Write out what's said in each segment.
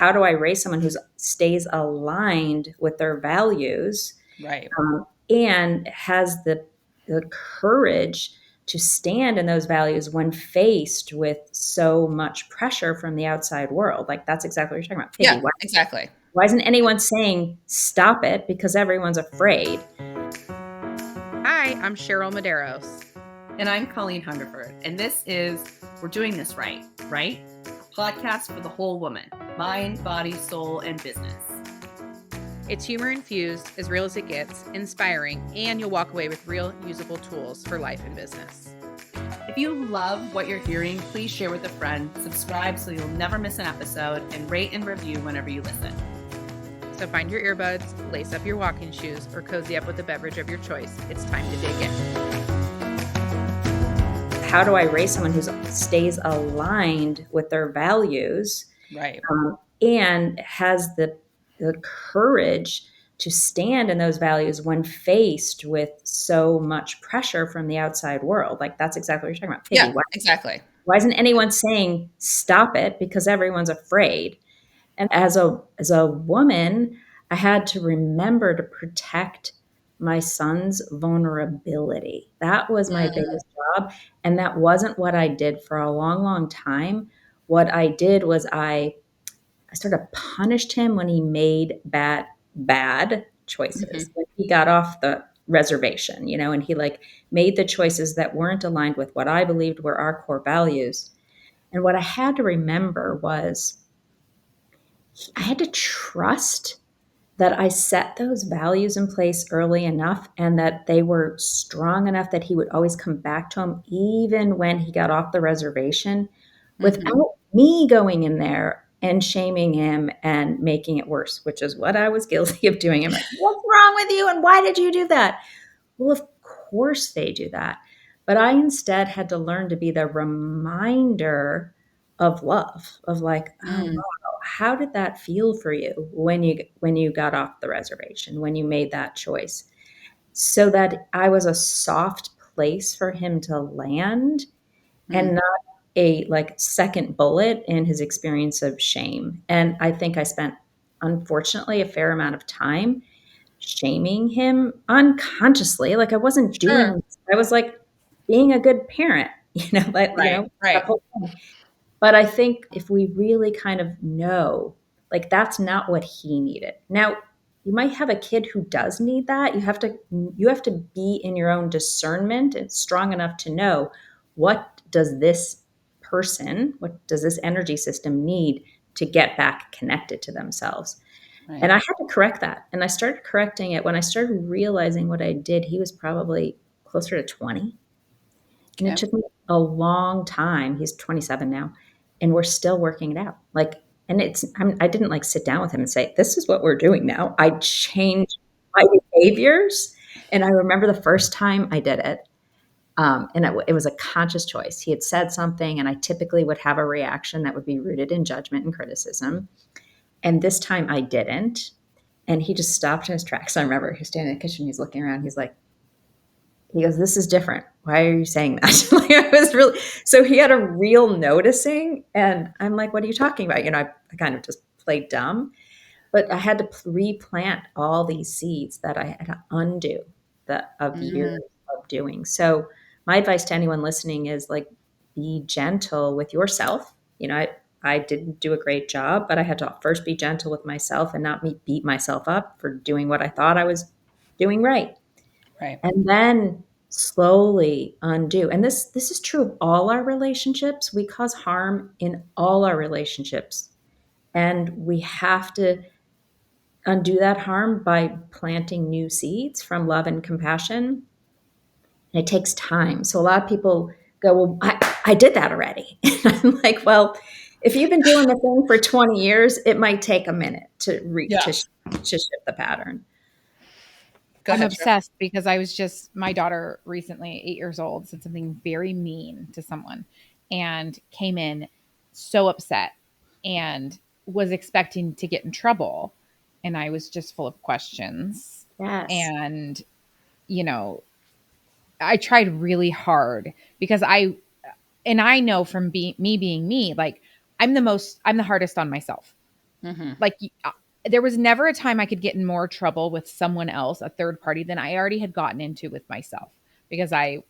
how do I raise someone who stays aligned with their values, Right. and has the courage to stand in those values when faced with so much pressure from the outside world? Like, that's exactly what you're talking about. Yeah, Piggy, exactly. why isn't anyone saying stop it? Because everyone's afraid. Hi, I'm Cheryl Medeiros. And I'm Colleen Hungerford, and this is We're Doing This Right, right? A podcast for the whole woman, mind, body, soul, and business. It's humor infused, as real as it gets, inspiring, and you'll walk away with real usable tools for life and business. If you love what you're hearing, please share with a friend, subscribe so you'll never miss an episode, and rate and review whenever you listen. So find your earbuds, lace up your walking shoes, or cozy up with a beverage of your choice. It's time to dig in. How do I raise someone who stays aligned with their values, Right. And has the courage to stand in those values when faced with so much pressure from the outside world? Like, that's exactly what you're talking about. Piggy, Yeah, exactly. why isn't anyone saying stop it? Because everyone's afraid. And as a woman, I had to remember to protect my son's vulnerability. That was my biggest job. And that wasn't what I did for a long, long time. What I did was I sort of punished him when he made bad choices. When he got off the reservation, and he like made the choices that weren't aligned with what I believed were our core values. And what I had to remember was I had to trust that I set those values in place early enough and that they were strong enough that he would always come back to them, even when he got off the reservation, without me going in there and shaming him and making it worse, which is what I was guilty of doing. I'm like, what's wrong with you? And why did you do that? Well, of course they do that. But I instead had to learn to be the reminder of love, of like, oh, wow, how did that feel for you when you got off the reservation, when you made that choice? So that I was a soft place for him to land and not a like second bullet in his experience of shame. And I think I spent, unfortunately, a fair amount of time shaming him unconsciously. Like, I wasn't Sure. doing, I was like being a good parent, Right, that whole thing. But I think if we really kind of know, like, that's not what he needed. Now, you might have a kid who does need that. You have to be in your own discernment and strong enough to know, what does this what does this energy system need to get back connected to themselves? right. And I had to correct that. And I started correcting it when I started realizing what I did. He was probably closer to 20. And it Okay. took me a long time. He's 27 now, and we're still working it out. Like, and I didn't like sit down with him and say, this is what we're doing now. I changed my behaviors. And I remember the first time I did it. And it was a conscious choice. He had said something, and I typically would have a reaction that would be rooted in judgment and criticism. And this time I didn't. And he just stopped in his tracks. I remember he's standing in the kitchen. He's looking around. He goes, this is different. Why are you saying that? Like, I was really, so he had a real noticing. And I'm like, what are you talking about? I kind of just played dumb, but I had to replant all these seeds that I had to undo of years of doing. So my advice to anyone listening is, like, be gentle with yourself. I didn't do a great job, but I had to first be gentle with myself and not beat myself up for doing what I thought I was doing right. Right. And then slowly undo. And this is true of all our relationships. We cause harm in all our relationships. And we have to undo that harm by planting new seeds from love and compassion. And it takes time. So a lot of people go, well, I did that already. And I'm like, well, if you've been doing the thing for 20 years, it might take a minute to shift the pattern. Go I'm ahead, Cheryl. obsessed because my daughter recently, 8 years old, said something very mean to someone and came in so upset and was expecting to get in trouble. And I was just full of questions. Yes. And, I tried really hard because I know from me being me, like, I'm the hardest on myself. Mm-hmm. Like there was never a time I could get in more trouble with someone else, a third party, than I already had gotten into with myself, because I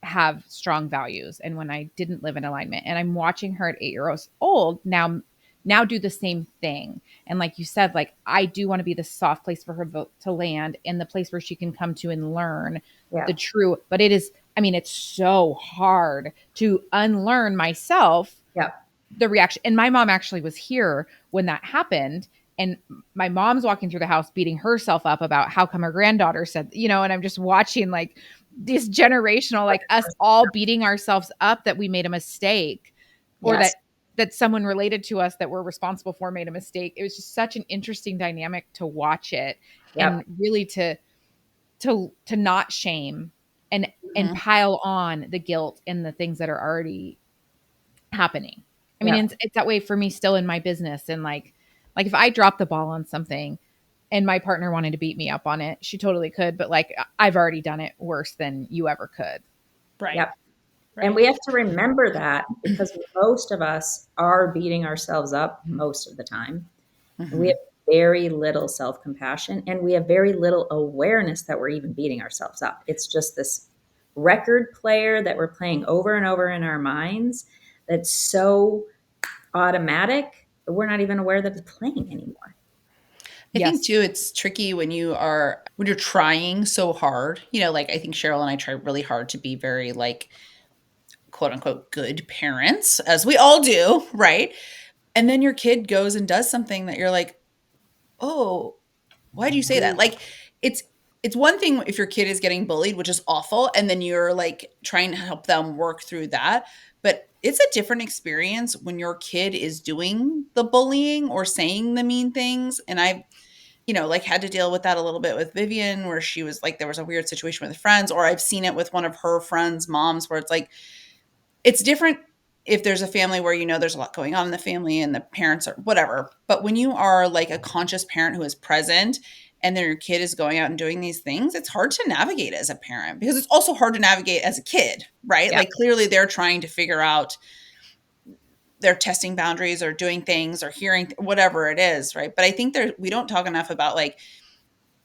have strong values and when I didn't live in alignment. And I'm watching her at 8 years old now do the same thing. And like you said, like I do want to be the soft place for her to land, and the place where she can come to and learn the Yeah. true. But it is, I mean, it's so hard to unlearn myself Yeah. the reaction. And my mom actually was here when that happened. And my mom's walking through the house beating herself up about how come her granddaughter said, and I'm just watching like this generational, like us all beating ourselves up that we made a mistake, or Yes. that someone related to us that we're responsible for made a mistake. It was just such an interesting dynamic to watch it, and Yep. really to not shame and Mm-hmm. pile on the guilt and the things that are already happening. I mean, Yep. it's that way for me still in my business. And like if I drop the ball on something and my partner wanted to beat me up on it, she totally could. But like I've already done it worse than you ever could. Right. Yep. And Right. we have to remember that because most of us are beating ourselves up most of the time. And we Mm-hmm. have very little self compassion and we have very little awareness that we're even beating ourselves up. It's just this record player that we're playing over and over in our minds that's so automatic that we're not even aware that it's playing anymore. I think Yes. too, it's tricky when you're trying so hard. Like I think Cheryl and I try really hard to be very like quote unquote good parents, as we all do, right? And then your kid goes and does something that you're like, oh, why do you say that? Like it's it's one thing if your kid is getting bullied, which is awful, and then you're like trying to help them work through that. But it's a different experience when your kid is doing the bullying or saying the mean things. And I've, like had to deal with that a little bit with Vivian, where she was like, there was a weird situation with friends, or I've seen it with one of her friends' moms where it's like, it's different if there's a family where there's a lot going on in the family and the parents are whatever. But when you are like a conscious parent who is present and then your kid is going out and doing these things, it's hard to navigate as a parent because it's also hard to navigate as a kid, right? Yeah. Like clearly they're trying to figure out, they're testing boundaries or doing things or hearing whatever it is, right? But I think we don't talk enough about like,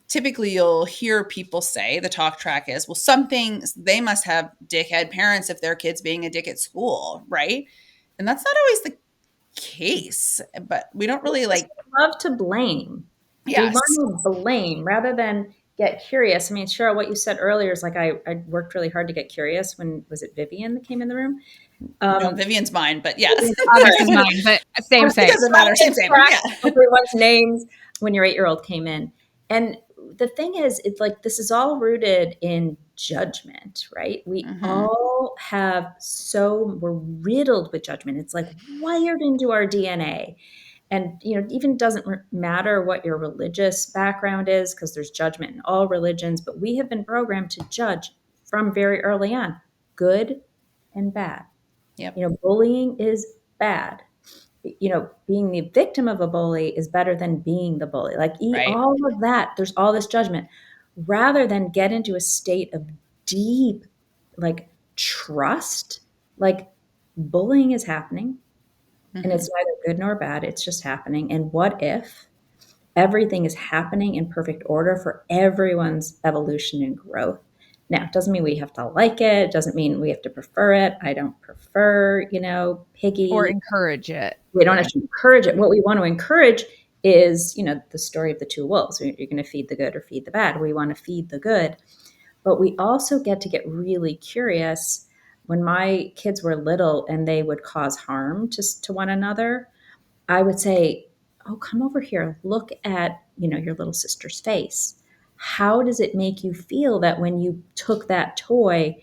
typically you'll hear people say the talk track is, well, some things they must have dickhead parents if their kid's being a dick at school, right? And that's not always the case, but we don't really Because like, we love to blame. We yes. want to blame rather than get curious. I mean, Cheryl, what you said earlier is like I worked really hard to get curious when was it Vivian that came in the room? No, Um, Vivian's mine, but yes. Obviously mine, but same, It same. doesn't matter. Same, same. track Yeah. of everyone's names when your 8-year-old came in. And the thing is, it's like this is all rooted in judgment, right? We Mm-hmm. all we're riddled with judgment. It's like wired into our DNA. And it even doesn't matter what your religious background is because there's judgment in all religions, but we have been programmed to judge from very early on, good and bad. Yep. Bullying is bad. Being the victim of a bully is better than being the bully. Like Right. all of that, there's all this judgment rather than get into a state of deep like trust. Like bullying is happening and Mm-hmm. it's neither good nor bad, it's just happening. And what if everything is happening in perfect order for everyone's evolution and growth? Now, it doesn't mean we have to like it. It doesn't mean we have to prefer it. I don't prefer, Or Piggy. encourage it. We don't have Yeah. to encourage it. What we want to encourage is, the story of the two wolves. You're going to feed the good or feed the bad. We want to feed the good. But we also get to get really curious. When my kids were little and they would cause harm to one another, I would say, "Oh, come over here. Look at, your little sister's face. How does it make you feel that when you took that toy,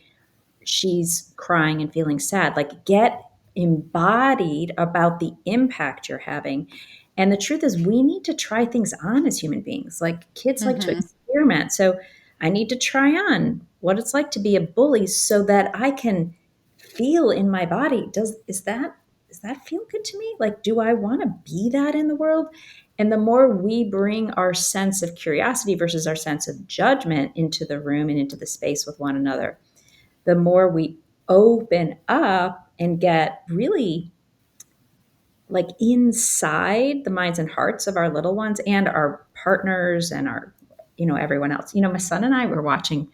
she's crying and feeling sad?" Like, get embodied about the impact you're having. And the truth is, we need to try things on as human beings. Like, kids like to Mm-hmm. experiment. So, I need to try on what it's like to be a bully so that I can feel in my body. Does that feel good to me? Like, do I want to be that in the world? And the more we bring our sense of curiosity versus our sense of judgment into the room and into the space with one another, the more we open up and get really like inside the minds and hearts of our little ones and our partners and our, everyone else. My son and I were watching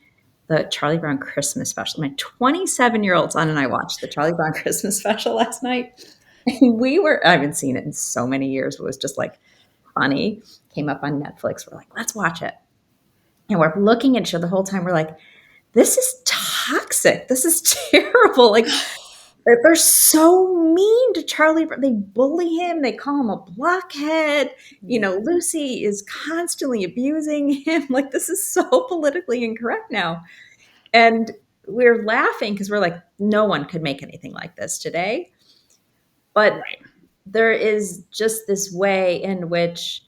the Charlie Brown Christmas special. My 27-year-old son and I watched the Charlie Brown Christmas special last night. And I haven't seen it in so many years. It was just like funny. Came up on Netflix. We're like, let's watch it. And we're looking at each other the whole time. We're like, this is toxic. This is terrible. Like, they're so mean to Charlie. They bully him. They call him a blockhead. Lucy is constantly abusing him. Like, this is so politically incorrect now. And we're laughing because we're like, no one could make anything like this today. But Right. there is just this way in which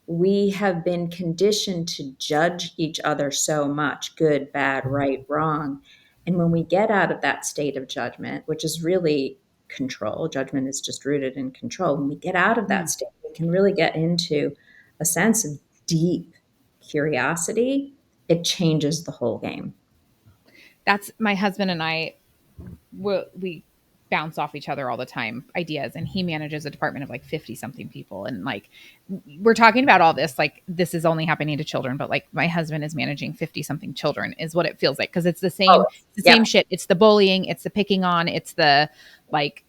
we have been conditioned to judge each other so much, good, bad, right, wrong. And when we get out of that state of judgment, which is really control, judgment is just rooted in control. When we get out of that state, we can really get into a sense of deep curiosity. It changes the whole game. That's my husband and I. We bounce off each other all the time ideas, and he manages a department of like 50 something people, and like we're talking about all this like this is only happening to children, but like my husband is managing 50 something children is what it feels like, because it's the same shit. It's the bullying, it's the picking on, it's the like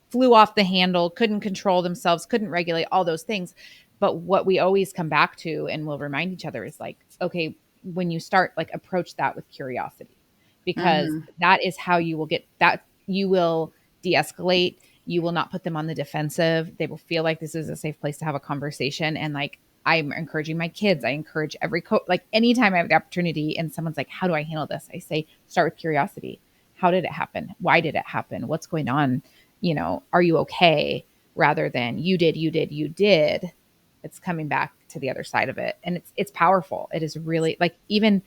flew off the handle, couldn't control themselves, couldn't regulate, all those things. But what we always come back to and we'll remind each other is like, okay, when you start, like approach that with curiosity, because that is how you will get that. You will de-escalate. You will not put them on the defensive. They will feel like this is a safe place to have a conversation. And like, I'm encouraging my kids. I encourage every like anytime I have the opportunity and someone's like, how do I handle this? I say, start with curiosity. How did it happen? Why did it happen? What's going on? Are you okay? Rather than you did. It's coming back to the other side of it. And it's powerful. It is really like, even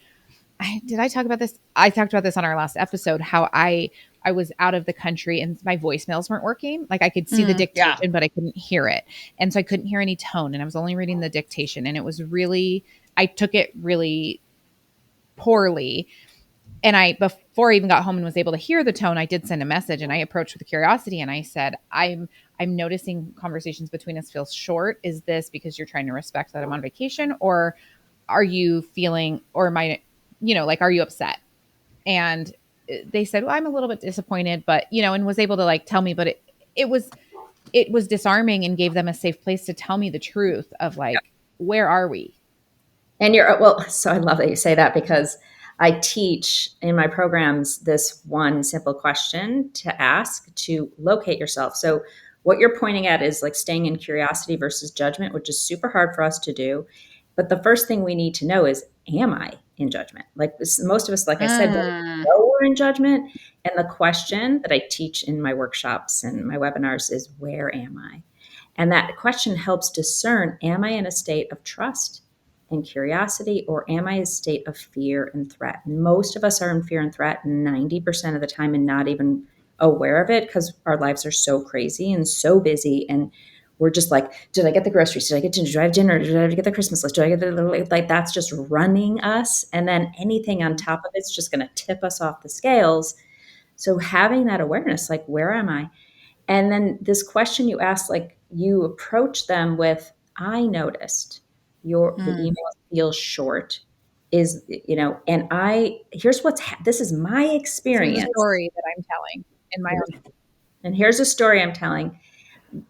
did I talk about this? I talked about this on our last episode, how I was out of the country and my voicemails weren't working. Like I could see the dictation, but I couldn't hear it. And so I couldn't hear any tone, and I was only reading the dictation. And it was really, I took it really poorly. And before I even got home and was able to hear the tone, I did send a message, and I approached with curiosity. And I said, I'm noticing conversations between us feel short. Is this because you're trying to respect that I'm on vacation, or are you feeling, or am I, like, are you upset? And they said, well, I'm a little bit disappointed, but, and was able to like tell me, but it was disarming and gave them a safe place to tell me the truth of like, where are we? And so I love that you say that, because I teach in my programs this one simple question to ask to locate yourself. So what you're pointing at is like staying in curiosity versus judgment, which is super hard for us to do. But the first thing we need to know is, am I in judgment? Like most of us, like I said, don't know we're in judgment. And the question that I teach in my workshops and my webinars is, where am I? And that question helps discern, am I in a state of trust and curiosity, or am I in a state of fear and threat? And most of us are in fear and threat 90% of the time and not even aware of it, because our lives are so crazy and so busy. And we're just like, did I get the groceries? Did I get dinner? Did I have dinner? Did I get the Christmas list? Did I get the, like, that's just running us. And then anything on top of it's just going to tip us off the scales. So having that awareness, like, where am I? And then this question you asked, like you approach them with, I noticed the email feels short, and here's this is my This is a experience. story that I'm telling in my own. And here's a story I'm telling,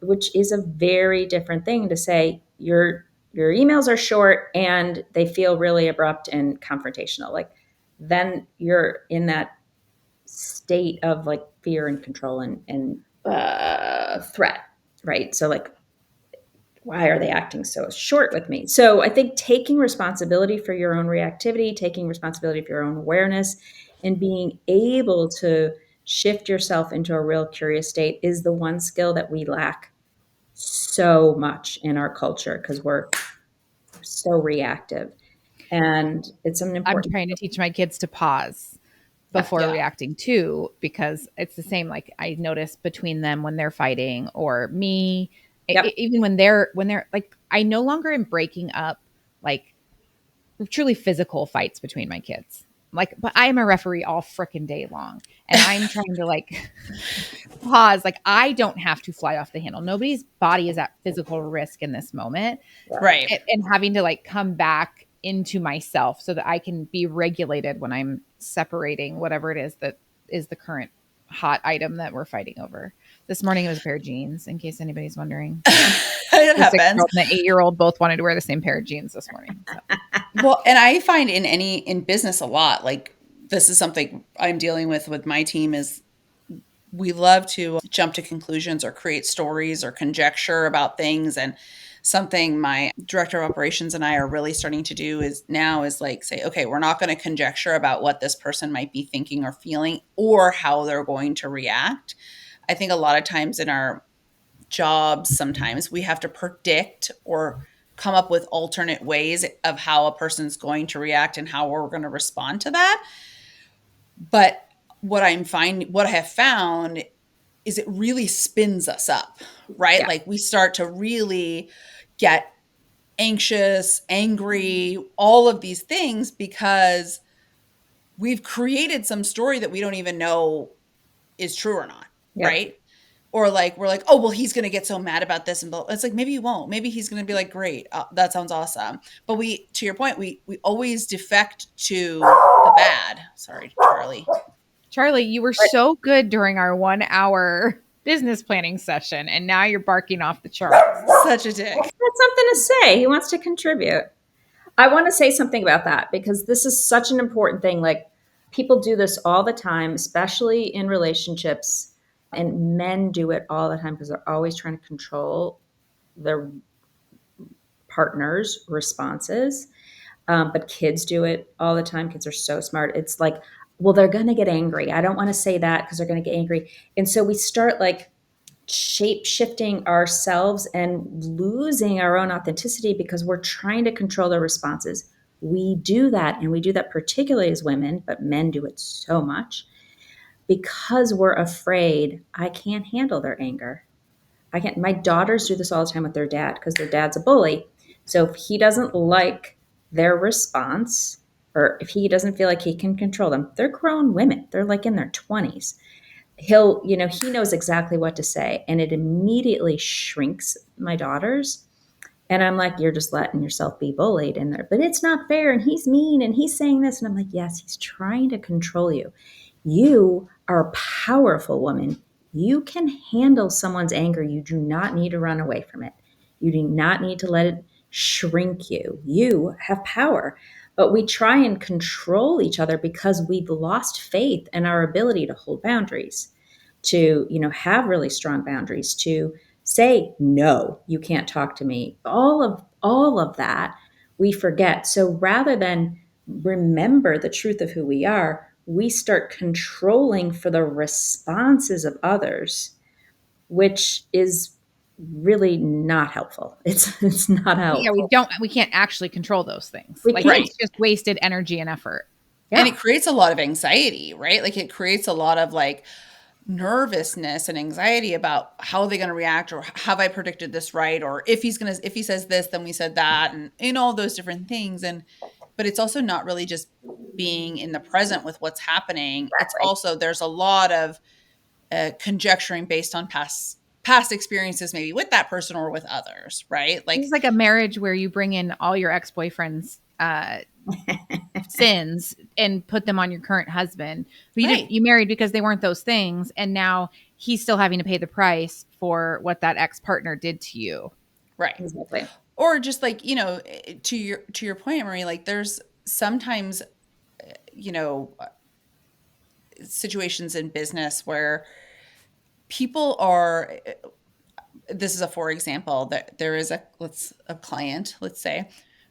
which is a very different thing to say. Your emails are short and they feel really abrupt and confrontational. Like, then you're in that state of like fear and control and threat, right? So like, why are they acting so short with me? So I think taking responsibility for your own reactivity, taking responsibility for your own awareness, and being able to shift yourself into a real curious state is the one skill that we lack so much in our culture, because we're so reactive. And it's an I'm important. trying to teach my kids to pause before reacting too, because it's the same. Like I notice between them when they're fighting, or me, even when they're like, I no longer am breaking up like truly physical fights between my kids. like, but I am a referee all freaking day long. And I'm trying to like pause. Like, I don't have to fly off the handle. Nobody's body is at physical risk in this moment. Right. And having to like come back into myself so that I can be regulated when I'm separating whatever it is that is the current hot item that we're fighting over. This morning it was a pair of jeans, in case anybody's wondering. It The happens. 6-year-old and the 8-year-old both wanted to wear the same pair of jeans this morning. So. Well, and I find in business a lot, like this is something I'm dealing with my team is we love to jump to conclusions or create stories or conjecture about things. And something my director of operations and I are really starting to do is like say, okay, we're not going to conjecture about what this person might be thinking or feeling or how they're going to react. I think a lot of times in our jobs, sometimes we have to predict or come up with alternate ways of how a person's going to react and how we're going to respond to that. But what I have found is it really spins us up, right? Yeah. Like we start to really get anxious, angry, all of these things because we've created some story that we don't even know is true or not, Yep. right? Or like we're like, oh well, he's gonna get so mad about this, and it's like maybe he won't. Maybe he's gonna be like, great, that sounds awesome. But to your point, we always defect to the bad. Sorry, Charlie. Charlie, you were But so good during our 1 hour business planning session, and now you're barking off the charts. Such a dick. he's got something to say. He wants to contribute. I want to say something about that because this is such an important thing. Like people do this all the time, especially in relationships, and men do it all the time because they're always trying to control their partner's responses. But kids do it all the time. Kids are so smart. It's like, well, they're going to get angry. I don't want to say that because they're going to get angry. And so we start like shape shifting ourselves and losing our own authenticity because we're trying to control their responses. We do that, and we do that particularly as women, but men do it so much because we're afraid I can't handle their anger. I can't. My daughters do this all the time with their dad because their dad's a bully. So if he doesn't like their response, or if he doesn't feel like he can control them, they're grown women. They're like in their 20s. He knows exactly what to say, and it immediately shrinks my daughters. And I'm like, you're just letting yourself be bullied in there. But it's not fair. And he's mean and he's saying this. And I'm like, yes, he's trying to control you. You are a powerful woman. You can handle someone's anger. You do not need to run away from it. You do not need to let it shrink you. You have power. But we try and control each other because we've lost faith in our ability to hold boundaries, to, have really strong boundaries, to say no, you can't talk to me. All of that we forget. So rather than remember the truth of who we are, we start controlling for the responses of others, which is really not helpful. It's not Yeah, helpful. we can't actually control those things. We Like, can't. Right. it's just wasted energy and effort. And Yeah. it creates a lot of anxiety, right? Like it creates a lot of like nervousness and anxiety about how are they going to react, or have I predicted this right, or if he says this then we said that, and in all those different things. And but it's also not really just being in the present with what's happening. It's Exactly. also there's a lot of conjecturing based on past experiences, maybe with that person or with others, right? This Like is like a marriage where you bring in all your ex-boyfriend's sins and put them on your current husband, who right, you married because they weren't those things, and now he's still having to pay the price for what that ex-partner did to you. right. Exactly. Or just like to your point, Marie, like there's sometimes you know situations in business where people are this is a for example that there is a client, let's say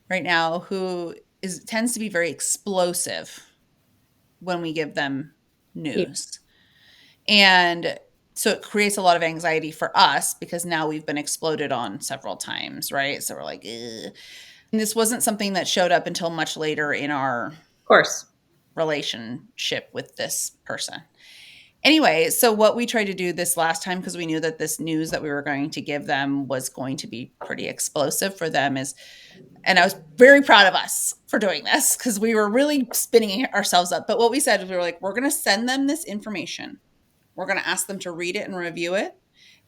right now, who is tends to be very explosive when we give them Yeah. news. And so it creates a lot of anxiety for us because now we've been exploded on several times, right? So we're like, ugh. And this wasn't something that showed up until much later in our Of course. relationship with this person. Anyway, so what we tried to do this last time, because we knew that this news that we were going to give them was going to be pretty explosive for them, is, and I was very proud of us for doing this because we were really spinning ourselves up. But what we said is we were like, we're going to send them this information. We're going to ask them to read it and review it.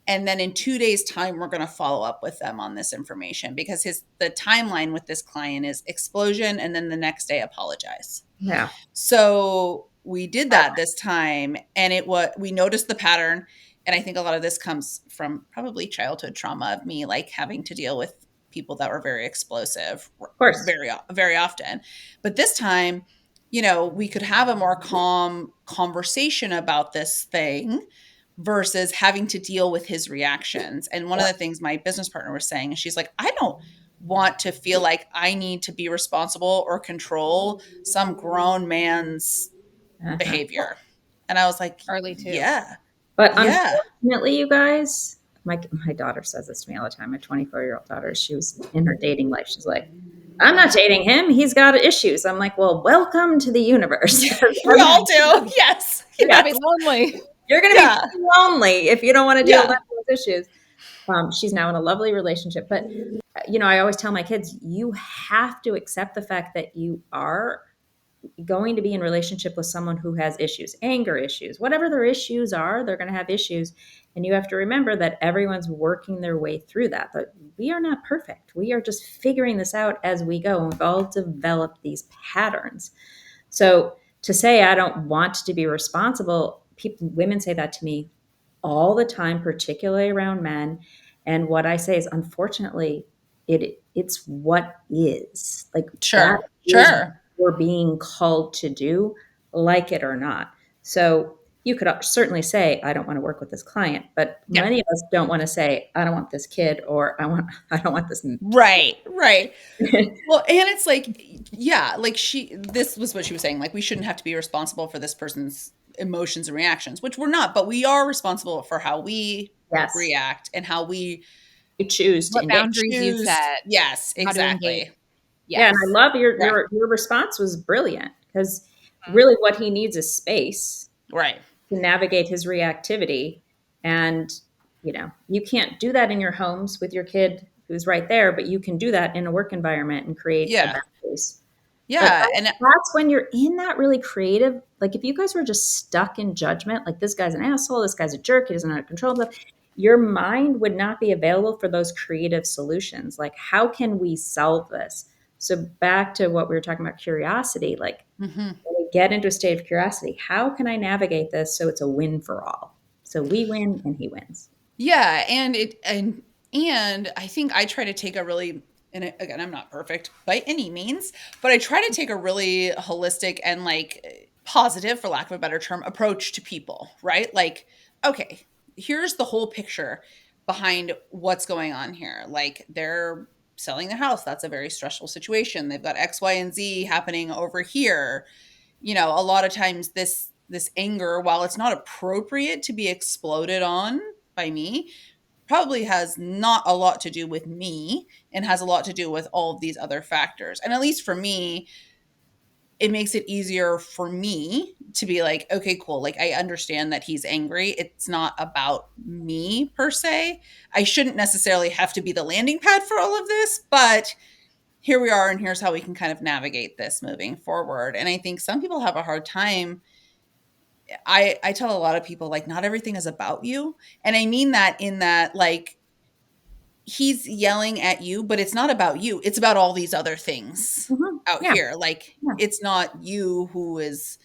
And then in 2 days' time, we're going to follow up with them on this information, because the timeline with this client is explosion and then the next day apologize. Yeah. So we did that this time, and we noticed the pattern. And I think a lot of this comes from probably childhood trauma of me, like having to deal with people that were very explosive, Of course. very, very often. But this time, we could have a more calm conversation about this thing versus having to deal with his reactions. And one of the things my business partner was saying, and she's like, I don't want to feel like I need to be responsible or control some grown man's behavior. And I was like, Charlie too. yeah. But Yeah. unfortunately, you guys, my daughter says this to me all the time. My 24-year-old daughter, she was in her dating life. She's like, I'm not dating him. He's got issues. I'm like, well, welcome to the universe. We all do. Yes. You're going to be lonely. You're going to be lonely if you don't want to deal with those issues. She's now in a lovely relationship. But, I always tell my kids, you have to accept the fact that you are going to be in relationship with someone who has issues, anger issues, whatever their issues are, they're going to have issues. And you have to remember that everyone's working their way through that. But we are not perfect. We are just figuring this out as we go. And we've all developed these patterns. So to say, I don't want to be responsible, women say that to me all the time, particularly around men. And what I say is, unfortunately, it's what is. Like, Sure. that we're being called to do, like it or not. So you could certainly say, I don't want to work with this client, but many of us don't want to say, I don't want this kid, or I don't want this. Right. Well, and it's like, this was what she was saying. Like, we shouldn't have to be responsible for this person's emotions and reactions, which we're not, but we are responsible for how we react and how we choose to what boundaries you set. Yes, exactly. Yes. Yeah, and I love your response was brilliant, because really what he needs is space, right, to navigate his reactivity. And you can't do that in your homes with your kid who's right there, but you can do that in a work environment and create boundaries. Yeah, and that's when you're in that really creative. Like, if you guys were just stuck in judgment, like, this guy's an asshole, this guy's a jerk, he doesn't know how to control himself, your mind would not be available for those creative solutions. Like, how can we solve this? So back to what we were talking about, curiosity, like, when we get into a state of curiosity, how can I navigate this so it's a win for all? So we win and he wins. Yeah. And I think I try to take a really, and again, I'm not perfect by any means, but I try to take a really holistic and, like, positive, for lack of a better term, approach to people, right? Like, okay, here's the whole picture behind what's going on here. Like, they're selling their house. That's a very stressful situation. They've got X, Y, and Z happening over here. A lot of times this anger, while it's not appropriate to be exploded on by me, probably has not a lot to do with me and has a lot to do with all of these other factors. And at least for me, it makes it easier for me to be like, okay, cool. Like, I understand that he's angry. It's not about me per se. I shouldn't necessarily have to be the landing pad for all of this, but here we are, and here's how we can kind of navigate this moving forward. And I think some people have a hard time. I tell a lot of people, like, not everything is about you. And I mean that in that, like, he's yelling at you, but it's not about you. It's about all these other things out here. Like, it's not you who is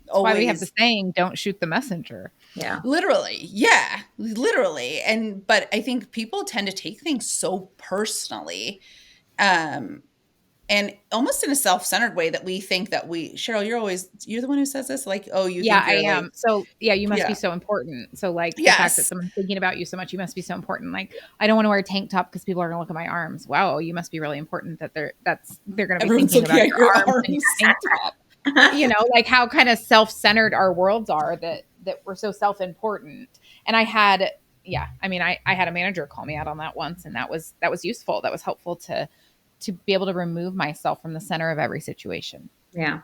always. That's why we have the saying, don't shoot the messenger. Yeah. Literally. Yeah. Literally. But I think people tend to take things so personally. And almost in a self-centered way, that we think that Cheryl, you're the one who says this, like, oh, you think I am. like, so you must be so important. So, like, the fact that someone's thinking about you so much, you must be so important. Like, I don't want to wear a tank top because people are going to look at my arms. Wow, you must be really important that they're going to be thinking about your arms and your tank top. Like, how kind of self-centered our worlds are, that we're so self-important. And I had a manager call me out on that once, and that was useful. That was helpful to be able to remove myself from the center of every situation. Yeah.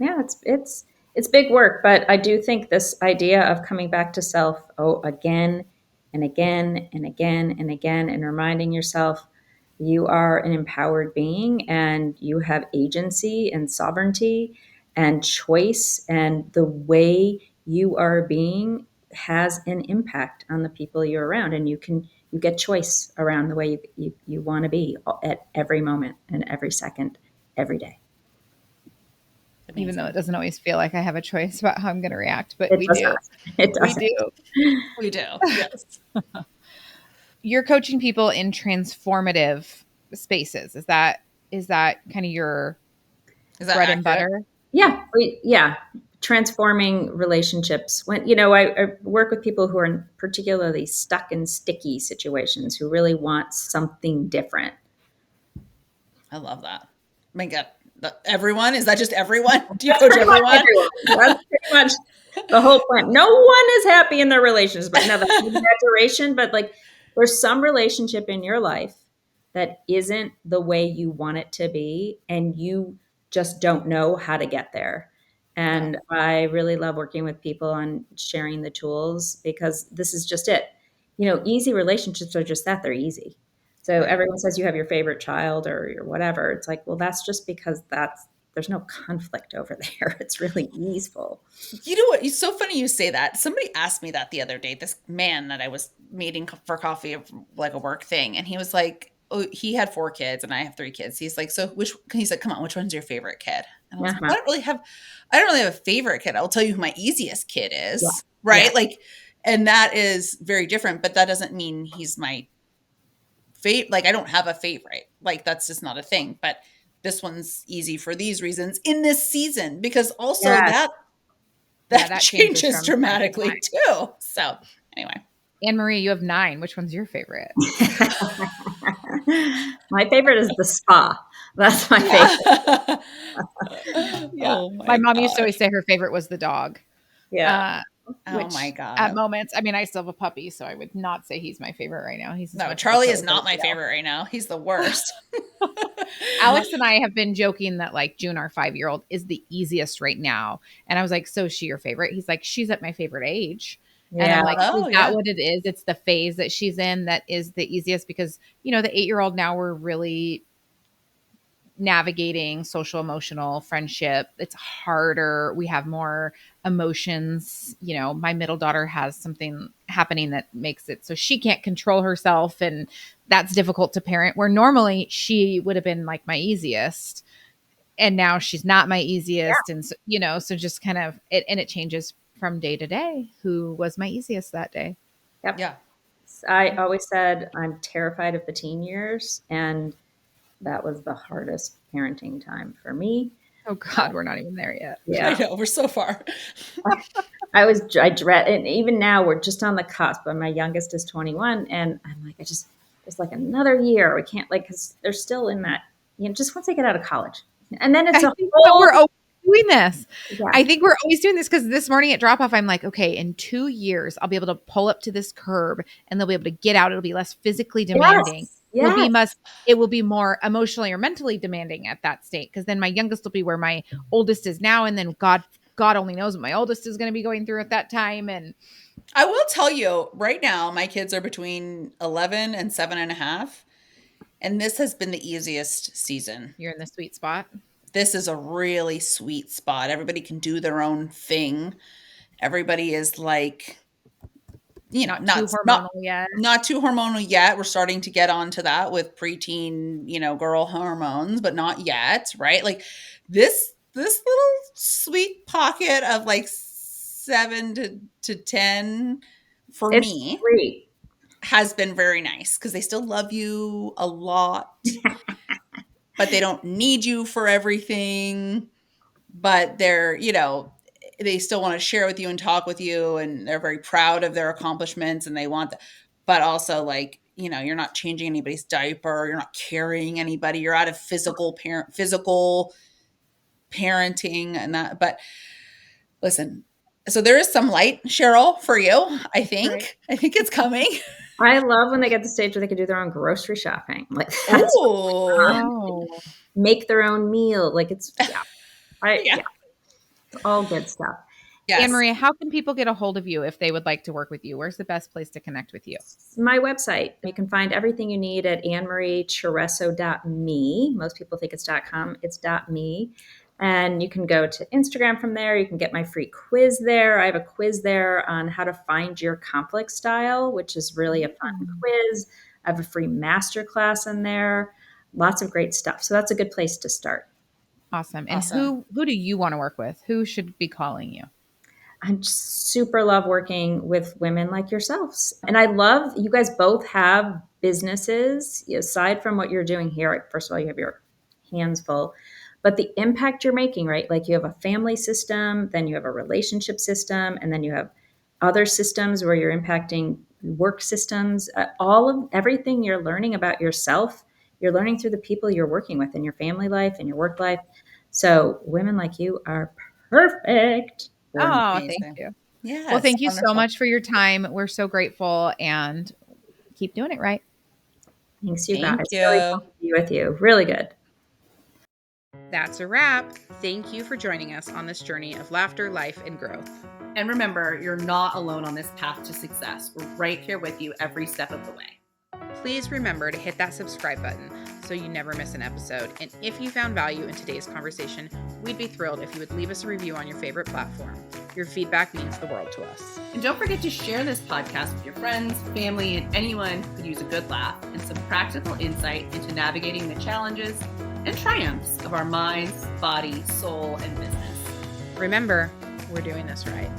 Yeah. It's it's big work, but I do think this idea of coming back to self, again and again and again and again, and reminding yourself you are an empowered being and you have agency and sovereignty and choice, and the way you are being has an impact on the people you're around, and you get choice around the way you want to be at every moment and every second, every day. Even though it Amazing. doesn't always feel like I have a choice about how I'm going to react, but It we does do. not. It We doesn't. do. We do. Yes. You're coaching people in transformative spaces. Is that kind of your Is that bread and accurate? butter? Yeah, transforming relationships. When I work with people who are particularly stuck in sticky situations, who really want something different. I love that. My God. Everyone? Is that just everyone? Do you That's coach pretty much everyone? everyone. That's pretty much the whole point. No one is happy in their relationships, but now that's an exaggeration. But like, there's some relationship in your life that isn't the way you want it to be, and you just don't know how to get there. Yeah. And I really love working with people on sharing the tools, because this is just it. Easy relationships are just that, they're easy. So Right. everyone says you have your favorite child or your whatever. It's like, well, that's just because there's no conflict over there. It's really easeful. You know what? It's so funny you say that. Somebody asked me that the other day. This man that I was meeting for coffee, like a work thing, and he was like, "Oh, he had 4 kids, and I have 3 kids." He's like, "So which?" He's like, "Come on, which one's your favorite kid?" And I was like, Uh-huh. I don't really have a favorite kid. I'll tell you who my easiest kid Yeah. is, Yeah. right? Like, and that is very different. But that doesn't mean he's my favorite. Like, I don't have a favorite. Like, that's just not a thing. But this one's easy for these reasons in this season, because also Yes. that Yeah, that that changes changes from time to dramatically time. too. So anyway. Annmarie, you have 9. Which one's your favorite? My favorite is the spa. That's my favorite. Yeah. Yeah. Oh My my mom used to always gosh. say her favorite was the dog. Yeah. Uh, Oh my which at God. moments, I mean, I still have a puppy, so I would not say he's my favorite right now. He's as No, much of a Charlie is total not my favorite right now. He's the worst. Alex and I have been joking that like June, our 5-year-old, is the easiest right now. And I was like, so is she your favorite? He's like, she's at my favorite age. And I'm Yeah. like, is Oh that yeah. what it is? It's the phase that she's in that is the easiest because, the 8-year-old now we're really navigating social, emotional, friendship. It's harder. We have more emotions. My middle daughter has something happening that makes it so she can't control herself. And that's difficult to parent, where normally she would have been like my easiest. And now she's not my easiest. And so just kind of it, and it changes from day to day who was my easiest that day. Yep. Yeah. I always said I'm terrified of the teen years, and that was the hardest parenting time for me. Oh God, we're not even there yet. I Yeah. know. We're so far. I dread, and even now we're just on the cusp, but my youngest is 21, and I'm like, there's like another year. We can't, like, because they're still in that, just once they get out of college. And then it's I a think that whole, we're always doing this. yeah, I think we're always doing this because this morning at drop off, I'm like, okay, in 2 years, I'll be able to pull up to this curb and they'll be able to get out. It'll be less physically demanding. yes, It'll be yes. must. It will be more emotionally or mentally demanding at that state because then my youngest will be where my oldest is now, and then God only knows what my oldest is going to be going through at that time. And I will tell you right now, my kids are between 11 and 7.5. And this has been the easiest season. you're in the sweet spot. This is a really sweet spot. Everybody can do their own thing. Everybody is like, Not too not not hormonal yet. not too hormonal yet. We're starting to get onto that with preteen, girl hormones, but not yet, right? Like this little sweet pocket of like 7 to 10 for It's me sweet. has been very nice because they still love you a lot, but they don't need you for everything. But they still want to share with you and talk with you, and they're very proud of their accomplishments, and they want that. But also, like, you're not changing anybody's diaper, you're not carrying anybody, you're out of physical parenting and that. But listen, so there is some light, Cheryl, for you. I Right. think it's coming. I love when they get to the stage where they can do their own grocery shopping. Like, that's Oh, Oh, make their own meal. Like, it's, yeah. yeah. It's all good stuff. Yes. Annmarie, how can people get a hold of you if they would like to work with you? Where's the best place to connect with you? My website. You can find everything you need at AnnmarieChereso.me. Most people think it's .com. It's .me. And you can go to Instagram from there. You can get my free quiz there. I have a quiz there on how to find your conflict style, which is really a fun quiz. I have a free masterclass in there. Lots of great stuff. So that's a good place to start. Awesome. And Awesome. who do you want to work with? Who should be calling you? I super love working with women like yourselves. And I love you guys both have businesses aside from what you're doing here. First of all, you have your hands full, but the impact you're making, right? Like you have a family system, then you have a relationship system, and then you have other systems where you're impacting work systems. All of everything you're learning about yourself, you're learning through the people you're working with in your family life and your work life. So women like you are perfect. Oh, thank Amazing. you. Yes. Well, thank you so Wonderful. much for your time. We're so grateful and keep doing it right. Thanks, you Thank guys. Really you. fun to be with you. Really good. That's a wrap. Thank you for joining us on this journey of laughter, life, and growth. And remember, you're not alone on this path to success. We're right here with you every step of the way. Please remember to hit that subscribe button so you never miss an episode. And if you found value in today's conversation, we'd be thrilled if you would leave us a review on your favorite platform. Your feedback means the world to us. And don't forget to share this podcast with your friends, family, and anyone who could use a good laugh and some practical insight into navigating the challenges and triumphs of our minds, body, soul, and business. Remember, we're doing this right.